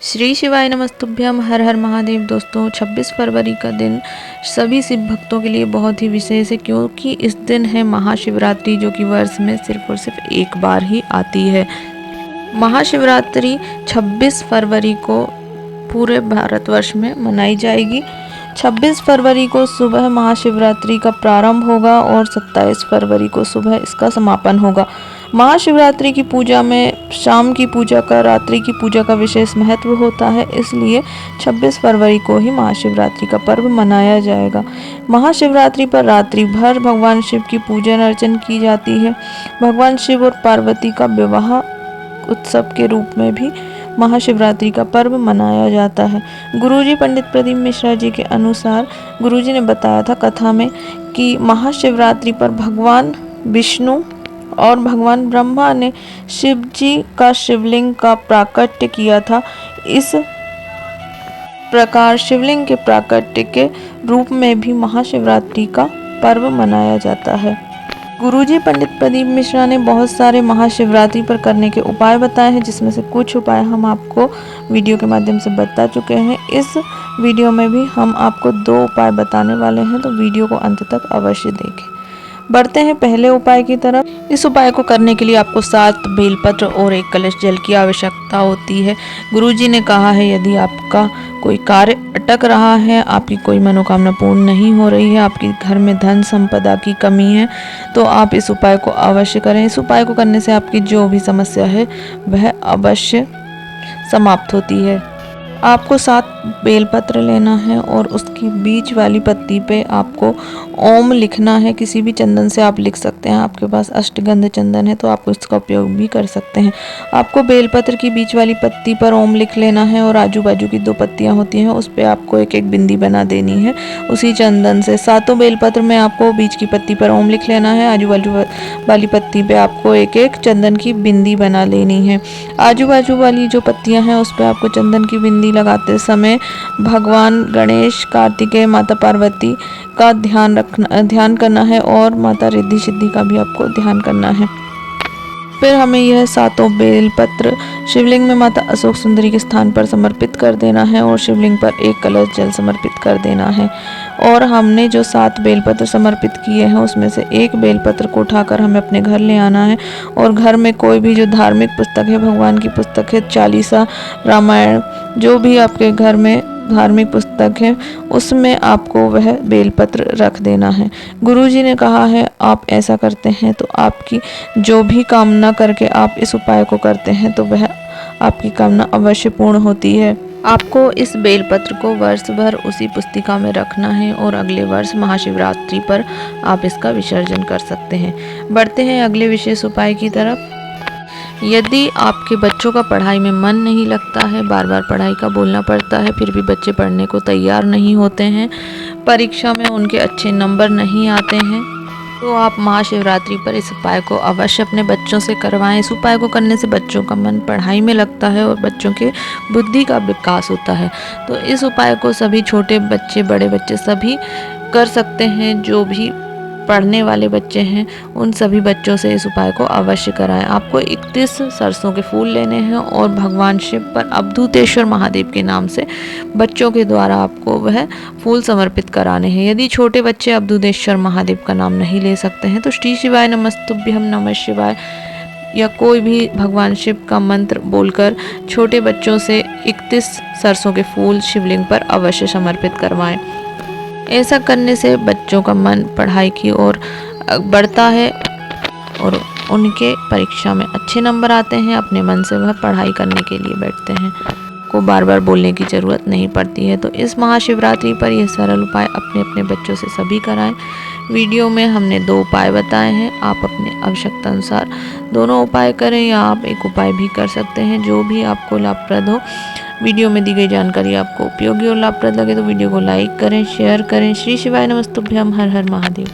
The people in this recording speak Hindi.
श्री शिवाय नमस्तुभ्यम। हर हर महादेव। दोस्तों 26 फरवरी का दिन सभी शिव भक्तों के लिए बहुत ही विशेष है, क्योंकि इस दिन है महाशिवरात्रि, जो कि वर्ष में सिर्फ और सिर्फ एक बार ही आती है। महाशिवरात्रि 26 फरवरी को पूरे भारतवर्ष में मनाई जाएगी। 26 फरवरी को सुबह महाशिवरात्रि का प्रारंभ होगा और 27 फरवरी को सुबह इसका समापन होगा। महाशिवरात्रि की पूजा में शाम की पूजा का, रात्रि की पूजा का विशेष महत्व होता है, इसलिए 26 फरवरी को ही महाशिवरात्रि का पर्व मनाया जाएगा। महाशिवरात्रि पर रात्रि भर भगवान शिव की पूजन अर्चन की जाती है। भगवान शिव और पार्वती का विवाह उत्सव के रूप में भी महाशिवरात्रि का पर्व मनाया जाता है। गुरुजी पंडित प्रदीप मिश्रा जी के अनुसार गुरुजी ने बताया था कथा में कि महाशिवरात्रि पर भगवान विष्णु और भगवान ब्रह्मा ने शिव जी का शिवलिंग का प्राकट्य किया था। इस प्रकार शिवलिंग के प्राकट्य के रूप में भी महाशिवरात्रि का पर्व मनाया जाता है। गुरुजी पंडित प्रदीप मिश्रा ने बहुत सारे महाशिवरात्रि पर करने के उपाय बताए हैं, जिसमें से कुछ उपाय हम आपको वीडियो के माध्यम से बता चुके हैं। इस वीडियो में भी हम आपको 2 उपाय बताने वाले हैं, तो वीडियो को अंत तक अवश्य देखें। बढ़ते हैं पहले उपाय की तरफ। इस उपाय को करने के लिए आपको 7 बेलपत्र और 1 कलश जल की आवश्यकता होती है। गुरुजी ने कहा है, यदि आपका कोई कार्य अटक रहा है, आपकी कोई मनोकामना पूर्ण नहीं हो रही है, आपके घर में धन संपदा की कमी है, तो आप इस उपाय को अवश्य करें। इस उपाय को करने से आपकी जो भी समस्या है वह अवश्य समाप्त होती है। आपको 7 बेलपत्र लेना है और उसकी बीच वाली पत्ती पे आपको ओम लिखना है। किसी भी चंदन से आप लिख सकते हैं। आपके पास अष्टगंध चंदन है तो आप इसका उपयोग भी कर सकते हैं। आपको बेलपत्र की बीच वाली पत्ती पर ओम लिख लेना है और आजू बाजू की 2 पत्तियां होती हैं, उस पर आपको एक एक बिंदी बना देनी है उसी चंदन से। 7 बेलपत्र में आपको बीच की पत्ती पर ओम लिख लेना है, आजू बाजू वाली पत्ती पे आपको एक एक चंदन की बिंदी बना लेनी है। आजू बाजू वाली जो पत्तियां हैं उस पर आपको चंदन की बिंदी लगाते समय भगवान गणेश, कार्तिकेय, माता पार्वती का ध्यान करना है और माता रिद्धि सिद्धि का भी आपको ध्यान करना है। फिर हमें यह 7 बेलपत्र शिवलिंग में माता अशोक सुंदरी के स्थान पर समर्पित कर देना है और शिवलिंग पर 1 कलश जल समर्पित कर देना है। और हमने जो 7 बेलपत्र समर्पित किए हैं उसमें से 1 बेलपत्र को उठाकर हमें अपने घर ले आना है और घर में कोई भी जो धार्मिक पुस्तक है, भगवान की पुस्तक है, चालीसा, रामायण, जो भी आपके घर में धार्मिक पुस्तक है, उसमें आपको वह बेलपत्र रख देना है। गुरुजी ने कहा है, आप ऐसा करते हैं तो आपकी जो भी कामना करके आप इस उपाय को करते हैं तो वह आपकी कामना अवश्य पूर्ण होती है। आपको इस बेलपत्र को वर्ष भर उसी पुस्तिका में रखना है और अगले वर्ष महाशिवरात्रि पर आप इसका विसर्जन कर सकते हैं। बढ़ते हैं अगले विशेष उपाय की तरफ। यदि आपके बच्चों का पढ़ाई में मन नहीं लगता है, बार बार पढ़ाई का बोलना पड़ता है, फिर भी बच्चे पढ़ने को तैयार नहीं होते हैं, परीक्षा में उनके अच्छे नंबर नहीं आते हैं, तो आप महाशिवरात्रि पर इस उपाय को अवश्य अपने बच्चों से करवाएं। इस उपाय को करने से बच्चों का मन पढ़ाई में लगता है और बच्चों के बुद्धि का विकास होता है। तो इस उपाय को सभी छोटे बच्चे, बड़े बच्चे सभी कर सकते हैं। जो भी पढ़ने वाले बच्चे हैं उन सभी बच्चों से इस उपाय को अवश्य कराएं। आपको 31 सरसों के फूल लेने हैं और भगवान शिव पर अवधूतेश्वर महादेव के नाम से बच्चों के द्वारा आपको वह फूल समर्पित कराने हैं। यदि छोटे बच्चे अवधूतेश्वर महादेव का नाम नहीं ले सकते हैं तो श्री शिवाय नमस्तुभ्यम, नमः शिवाय या कोई भी भगवान शिव का मंत्र बोलकर छोटे बच्चों से 31 सरसों के फूल शिवलिंग पर अवश्य समर्पित करवाएं। ऐसा करने से बच्चों का मन पढ़ाई की ओर बढ़ता है और उनके परीक्षा में अच्छे नंबर आते हैं। अपने मन से वह पढ़ाई करने के लिए बैठते हैं, को बार बार बोलने की ज़रूरत नहीं पड़ती है। तो इस महाशिवरात्रि पर यह सरल उपाय अपने अपने बच्चों से सभी कराएं। वीडियो में हमने 2 उपाय बताए हैं, आप अपने आवश्यकता अनुसार दोनों उपाय करें या आप एक उपाय भी कर सकते हैं, जो भी आपको लाभप्रद हो। वीडियो में दी गई जानकारी आपको उपयोगी और लाभप्रद लगे तो वीडियो को लाइक करें, शेयर करें। श्री शिवाय नमस्तुभ्यम। हर हर महादेव।